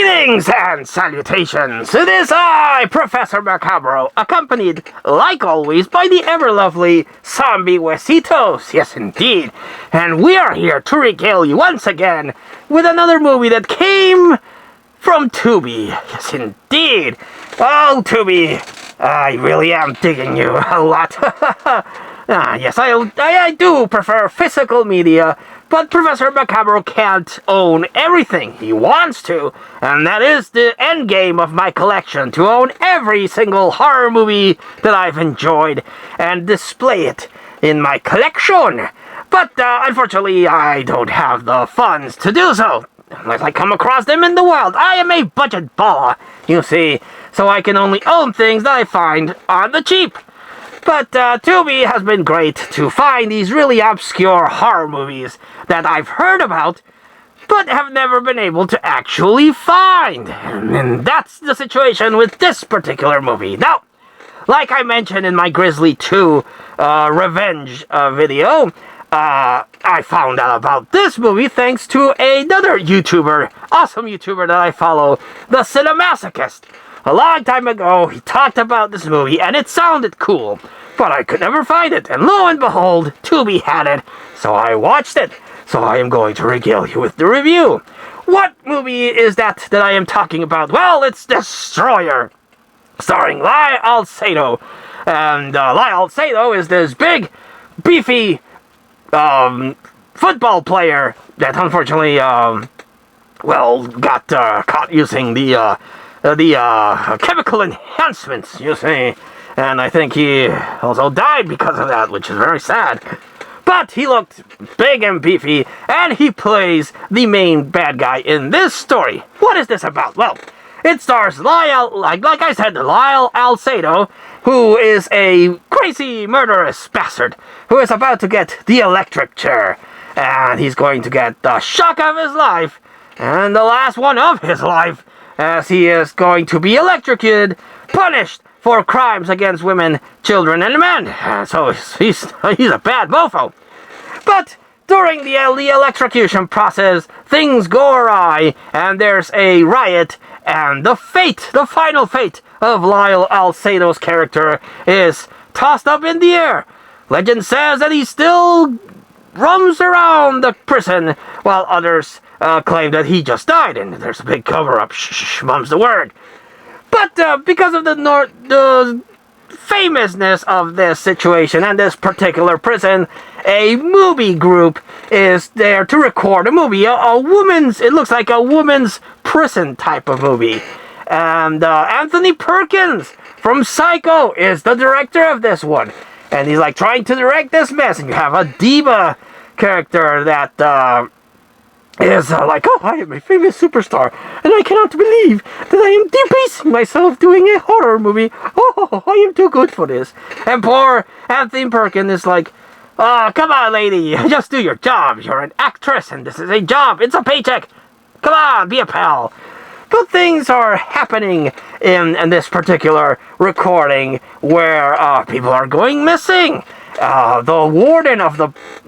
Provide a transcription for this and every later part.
Greetings and salutations! It is I, Professor Macabro, accompanied, like always, by the ever-lovely Zombie Huesitos. Yes, indeed. And we are here to regale you once again with another movie that came from Tubi. Yes, indeed. Oh, Tubi, I really am digging you a lot. Yes, I do prefer physical media, but Professor Macabro can't own everything he wants to, and that is the end game of my collection, to own every single horror movie that I've enjoyed and display it in my collection. But unfortunately, I don't have the funds to do so, unless I come across them in the wild. I am a budget baller, you see, so I can only own things that I find on the cheap. But Tubi has been great to find these really obscure horror movies that I've heard about, but have never been able to actually find. And that's the situation with this particular movie. Now, like I mentioned in my Grizzly 2 Revenge video, I found out about this movie thanks to another YouTuber, awesome YouTuber that I follow, the Cinemasochist. A long time ago, he talked about this movie, and it sounded cool, but I could never find it, and lo and behold, Tubi had it, so I watched it. So I am going to regale you with the review. What movie is that I am talking about? Well, it's Destroyer, starring Lyle Alcedo. And Lyle Alcedo is this big, beefy football player that unfortunately, got caught using the chemical enhancements, you see. And I think he also died because of that, which is very sad. But he looked big and beefy, and he plays the main bad guy in this story. What is this about? Well, it stars Lyle, like I said, Lyle Alcedo, who is a crazy murderous bastard who is about to get the electric chair. And he's going to get the shock of his life, and the last one of his life, as he is going to be electrocuted, punished for crimes against women, children, and men. So he's a bad mofo. But during the electrocution process, things go awry, and there's a riot, and the final fate of Lyle Alcedo's character is tossed up in the air. Legend says that he still roams around the prison, while others claim that he just died, and there's a big cover-up. Shh, mum's the word. But because of the famousness of this situation and this particular prison, a movie group is there to record a movie. It looks like a woman's prison type of movie. And Anthony Perkins from Psycho is the director of this one. And he's like trying to direct this mess. And you have a diva character that is like, oh, I am a famous superstar, and I cannot believe that I am debasing myself doing a horror movie. Oh, I am too good for this. And poor Anthony Perkins is like, oh, come on, lady, just do your job. You're an actress, and this is a job. It's a paycheck. Come on, be a pal. But things are happening in this particular recording where people are going missing. The warden of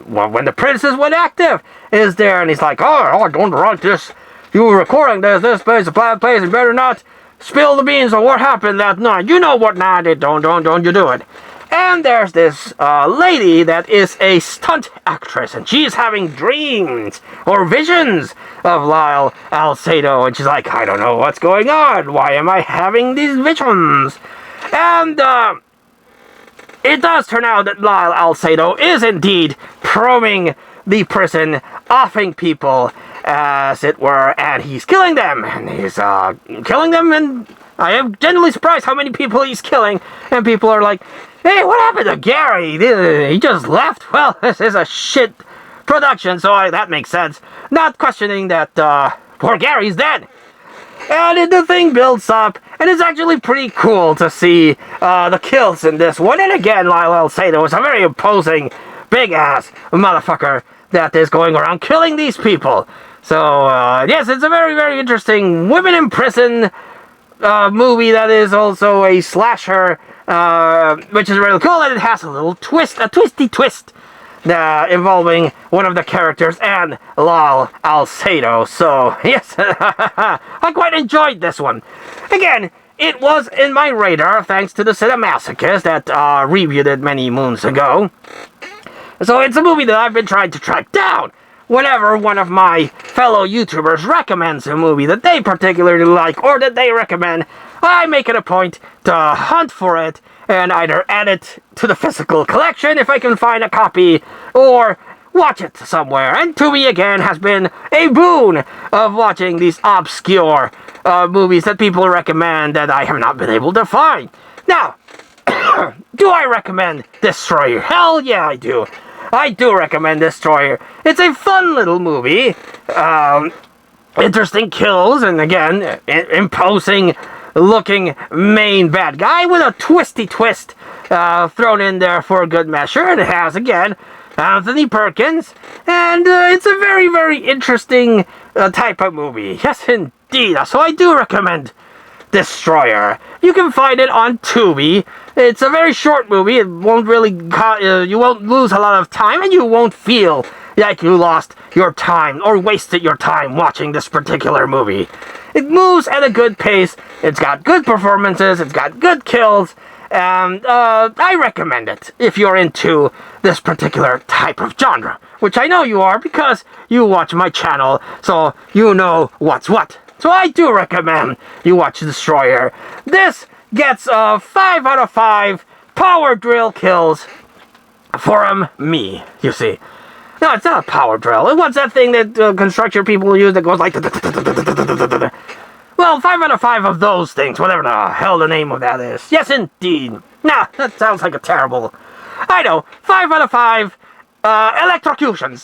when the princess went active is there, and he's like, oh, I don't want this. You were recording this place is a bad place, you better not spill the beans on what happened that night. You know what night it, don't you do it. And there's this lady that is a stunt actress, and she's having dreams or visions of Lyle Alcedo, and she's like, I don't know what's going on. Why am I having these visions? And it does turn out that Lyle Alcedo is indeed probing the prison, offing people, as it were, and he's killing them. And he's killing them, and I am genuinely surprised how many people he's killing. And people are like, hey, what happened to Gary? He just left. Well, this is a shit production, so that makes sense. Not questioning that poor Gary's dead. And the thing builds up, and it's actually pretty cool to see the kills in this one. And again, Lyle Alcedo is a very imposing, big-ass motherfucker that is going around killing these people. So, yes, it's a very, very interesting women in prison movie that is also a slasher, which is really cool, and it has a little twist, a twisty twist involving one of the characters and Lal Alcedo. So, yes, I quite enjoyed this one. Again, it was in my radar thanks to the Cinemasochist that reviewed it many moons ago. So it's a movie that I've been trying to track down. Whenever one of my fellow YouTubers recommends a movie that they particularly like or that they recommend, I make it a point to hunt for it and either add it to the physical collection if I can find a copy, or watch it somewhere. And Tubi, again, has been a boon of watching these obscure movies that people recommend that I have not been able to find. Now, do I recommend Destroyer? Hell yeah, I do. I do recommend Destroyer. It's a fun little movie. Interesting kills, and again, imposing looking main bad guy with a twisty twist thrown in there for a good measure. And it has, again, Anthony Perkins. And it's a very, very interesting type of movie. Yes, indeed. So I do recommend Destroyer. You can find it on Tubi. It's a very short movie. It won't really you won't lose a lot of time, and you won't feel like you lost your time or wasted your time watching this particular movie. It moves at a good pace. It's got good performances. It's got good kills. And I recommend it if you're into this particular type of genre, which I know you are because you watch my channel, so you know what's what. So I do recommend you watch Destroyer. This gets 5 out of 5 power drill kills from me, you see. No, it's not a power drill. What's that thing that construction people use that goes like... Well, 5 out of 5 of those things, whatever the hell the name of that is. Yes, indeed. Nah, that sounds like a terrible... I know, 5 out of 5 electrocutions.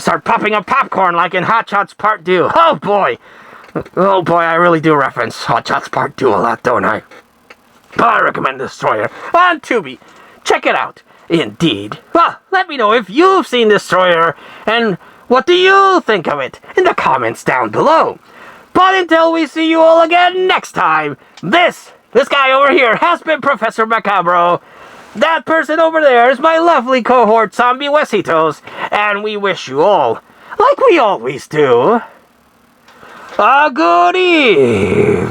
Start popping up popcorn like in Hot Shots Part 2. Oh boy, I really do reference Hot Shots Part 2 a lot, don't I? But I recommend Destroyer on Tubi. Check it out, indeed. Well, let me know if you've seen Destroyer, and what do you think of it in the comments down below. But until we see you all again next time, this guy over here has been Professor Macabro. That person over there is my lovely cohort, Zombie Huesitos, and we wish you all, like we always do, a good evening.